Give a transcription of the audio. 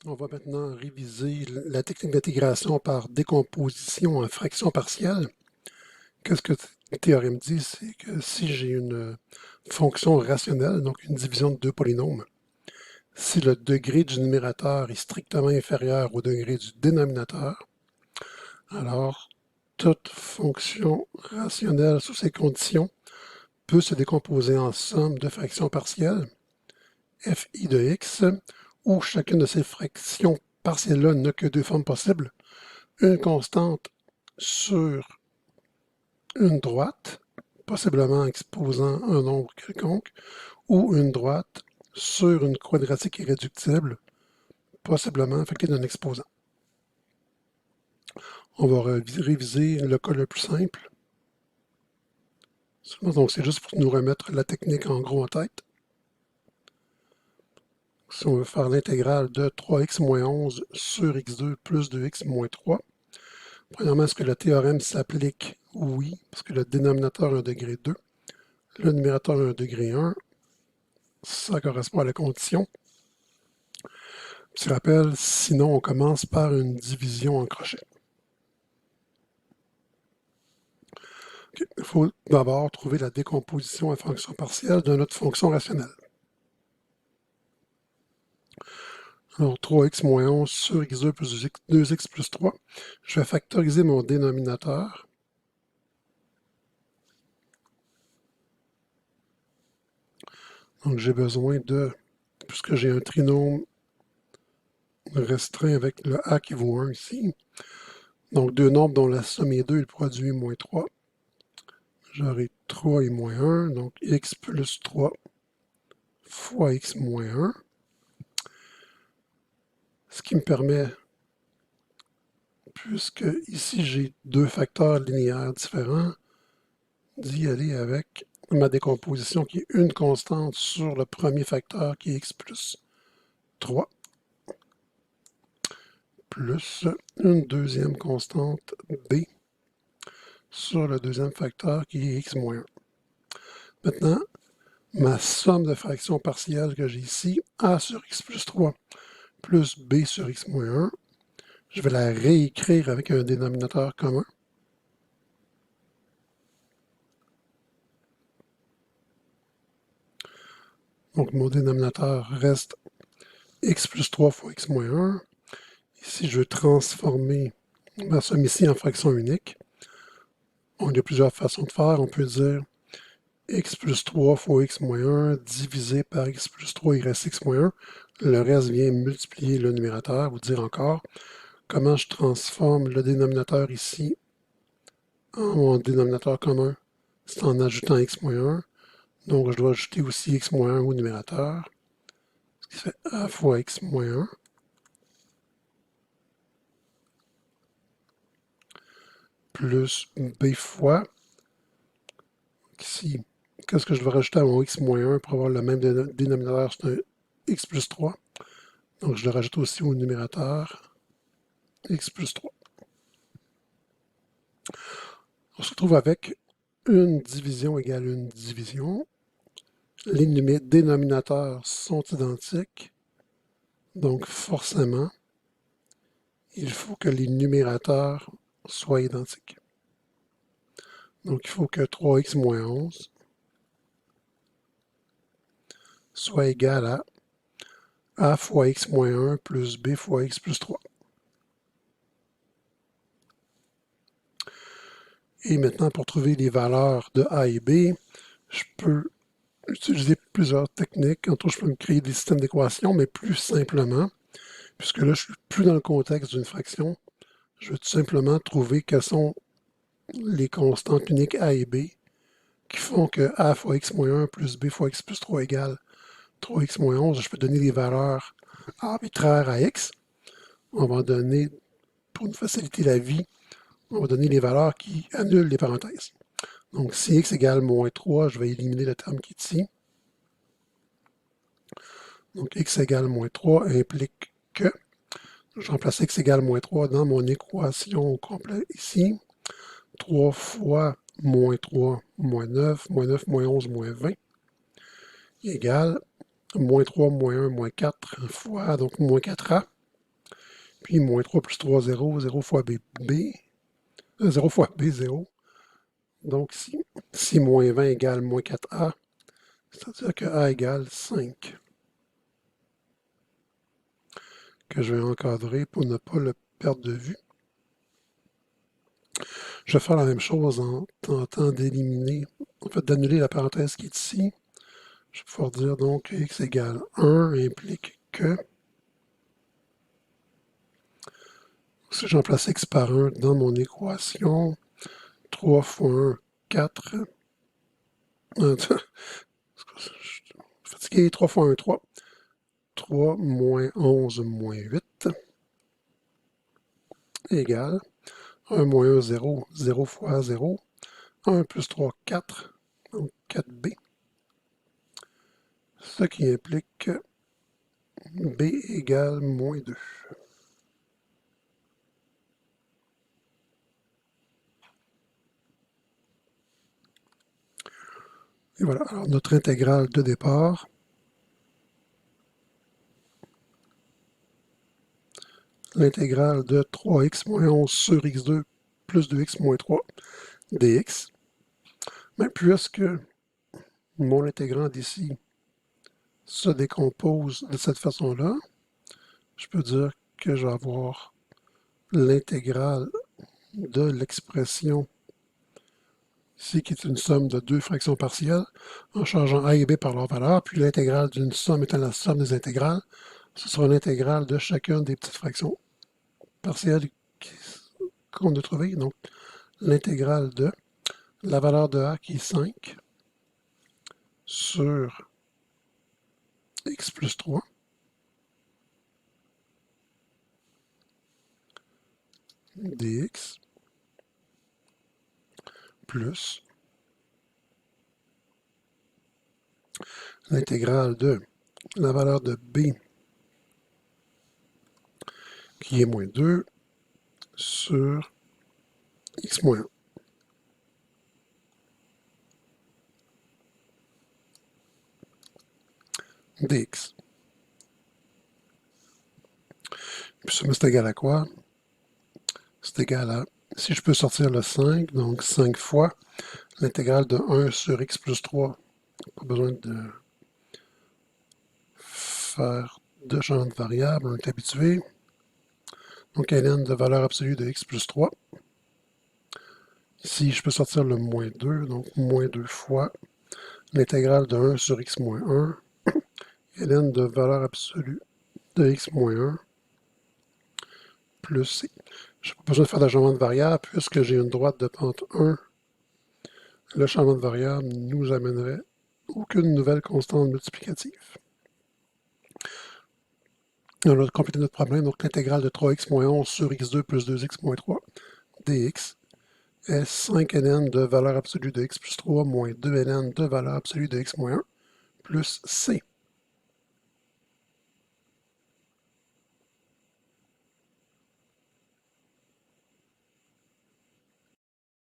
On va maintenant réviser la technique d'intégration par décomposition en fractions partielles. Qu'est-ce que le théorème dit? C'est que si j'ai une fonction rationnelle, donc une division de deux polynômes, si le degré du numérateur est strictement inférieur au degré du dénominateur, alors toute fonction rationnelle sous ces conditions peut se décomposer en somme de fractions partielles, fi de x, où chacune de ces fractions partielles-là n'a que deux formes possibles, une constante sur une droite, possiblement exposant un nombre quelconque, ou une droite sur une quadratique irréductible, possiblement affectée d'un exposant. On va réviser le cas le plus simple. Donc, c'est juste pour nous remettre la technique en gros en tête. Si on veut faire l'intégrale de 3x moins 11 sur x2 plus 2x moins 3, premièrement, est-ce que le théorème s'applique? Oui, parce que le dénominateur a un degré 2, le numérateur a un degré 1, ça correspond à la condition. Petit rappel, sinon on commence par une division en crochet. Okay. Il faut d'abord trouver la décomposition en fonction partielle de notre fonction rationnelle. Alors 3x moins 11 sur x2 plus 2x plus 3. Je vais factoriser mon dénominateur. Donc j'ai besoin de, puisque j'ai un trinôme restreint avec le a qui vaut 1 ici, donc deux nombres dont la somme est 2 et le produit est moins 3. J'aurai 3 et moins 1, donc x plus 3 fois x moins 1. Ce qui me permet, puisque ici j'ai deux facteurs linéaires différents, d'y aller avec ma décomposition qui est une constante sur le premier facteur qui est x plus 3, plus une deuxième constante b sur le deuxième facteur qui est x moins 1. Maintenant, ma somme de fractions partielles que j'ai ici, a sur x plus 3 plus b sur x moins 1, je vais la réécrire avec un dénominateur commun. Donc mon dénominateur reste x plus 3 fois x moins 1. Ici, je veux transformer ma somme ici en fraction unique. Il y a plusieurs façons de faire. On peut dire x plus 3 fois x moins 1 divisé par x plus 3, il reste x moins 1. Le reste vient multiplier le numérateur, ou dire encore comment je transforme le dénominateur ici en mon dénominateur commun. C'est en ajoutant x moins 1. Donc, je dois ajouter aussi x moins 1 au numérateur, ce qui fait a fois x moins 1. Plus b fois, ici, qu'est-ce que je vais rajouter à mon x moins 1 pour avoir le même dénominateur, c'est un x plus 3. Donc, je le rajoute aussi au numérateur, x plus 3. On se retrouve avec une division égale une division. Les dénominateurs sont identiques. Donc, forcément, il faut que les numérateurs soient identiques. Donc, il faut que 3x moins 11 soit égal à a fois x moins 1 plus b fois x plus 3. Et maintenant, pour trouver les valeurs de a et b, je peux utiliser plusieurs techniques. Entre autres, je peux me créer des systèmes d'équations, mais plus simplement, puisque là, je ne suis plus dans le contexte d'une fraction. Je veux tout simplement trouver quelles sont les constantes uniques a et b qui font que a fois x moins 1 plus b fois x plus 3 égale 3x moins 11. Je peux donner des valeurs arbitraires à x. On va donner, pour nous faciliter la vie, on va donner les valeurs qui annulent les parenthèses. Donc, si x égale moins 3, je vais éliminer le terme qui est ici. Donc, x égale moins 3 implique que je remplace x égale moins 3 dans mon équation complète ici. 3 fois moins 3, moins 9, moins 11, moins 20, égale moins 3, moins 1, moins 4 fois, donc moins 4a. Puis moins 3 plus 3, 0. 0 fois B, 0 fois B, 0. Donc si moins 20 égale moins 4A, c'est-à-dire que A égale 5. Que je vais encadrer pour ne pas le perdre de vue. Je vais faire la même chose en tentant d'éliminer, en fait d'annuler la parenthèse qui est ici. Je vais pouvoir dire donc que x égale 1 implique que, si j'emplace x par 1 dans mon équation, 3 fois 1, 4. Je suis fatigué, 3 fois 1, 3. 3 moins 11 moins 8 égale 1 moins 1, 0. 0 fois 0. 1 plus 3, 4. Donc 4b. Ce qui implique que b égale moins 2. Et voilà, alors notre intégrale de départ, l'intégrale de 3x moins 11 sur x2 plus 2x moins 3 dx. Mais puisque mon intégrand d'ici se décompose de cette façon-là, je peux dire que je vais avoir l'intégrale de l'expression ici qui est une somme de deux fractions partielles en changeant a et b par leur valeur, puis l'intégrale d'une somme étant la somme des intégrales, ce sera l'intégrale de chacune des petites fractions partielles qu'on a trouvées. Donc, l'intégrale de la valeur de a qui est 5 sur x plus 3 dx plus l'intégrale de la valeur de b qui est moins 2 sur x moins 1. Dx. Puis ça, c'est égal à quoi? C'est égal à, si je peux sortir le 5, donc 5 fois l'intégrale de 1 sur x plus 3. Pas besoin de faire de champ de variable, on est habitué. Donc ln de valeur absolue de x plus 3. Ici, je peux sortir le moins 2, donc moins 2 fois l'intégrale de 1 sur x moins 1. ln de valeur absolue de x moins 1 plus c. Je n'ai pas besoin de faire d'ajustement de variable puisque j'ai une droite de pente 1. Le changement de variable nous amènerait aucune nouvelle constante multiplicative. On a complété notre problème, donc l'intégrale de 3x moins 11 sur x2 plus 2x moins 3 dx est 5 ln de valeur absolue de x plus 3 moins 2 ln de valeur absolue de x moins 1 plus c.